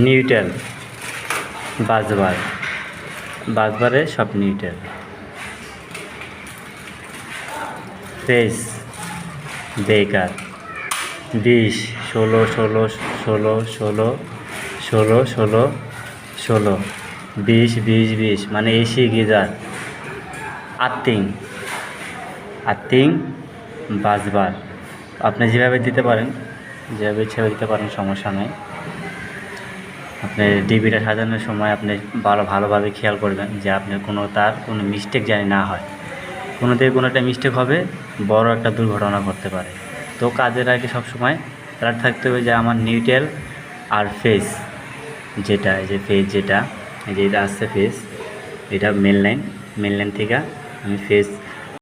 Neutral, বাসবার, বাসবারে সব neutral. Face, বেকার। 20, 16, 16, 16, 16, 16, 16, 16, 20, 20, 20 মানে এসি গিজার। Earthing, earthing, বাসবার। আপনি যেভাবে দিতে পারেন, যেভাবে ইচ্ছা দিতে পারেন, সমস্যা নেই। আপনি ডিবিটা সাজানোর সময় আপনি ভালোভাবে খেয়াল করবেন যে আপনার তার কোনো মিস্টেক যেন না হয়। কোনো একটা মিস্টেক হবে, বড় একটা দুর্ঘটনা ঘটতে পারে। তো কাজের আগে সবসময় অ্যালার্ট থাকতে হবে যে আমার নিউট্রাল আর ফেস যেটা, এই যে যেটা আসছে ফেস, এটা মেন লাইন থেকে আমি ফেস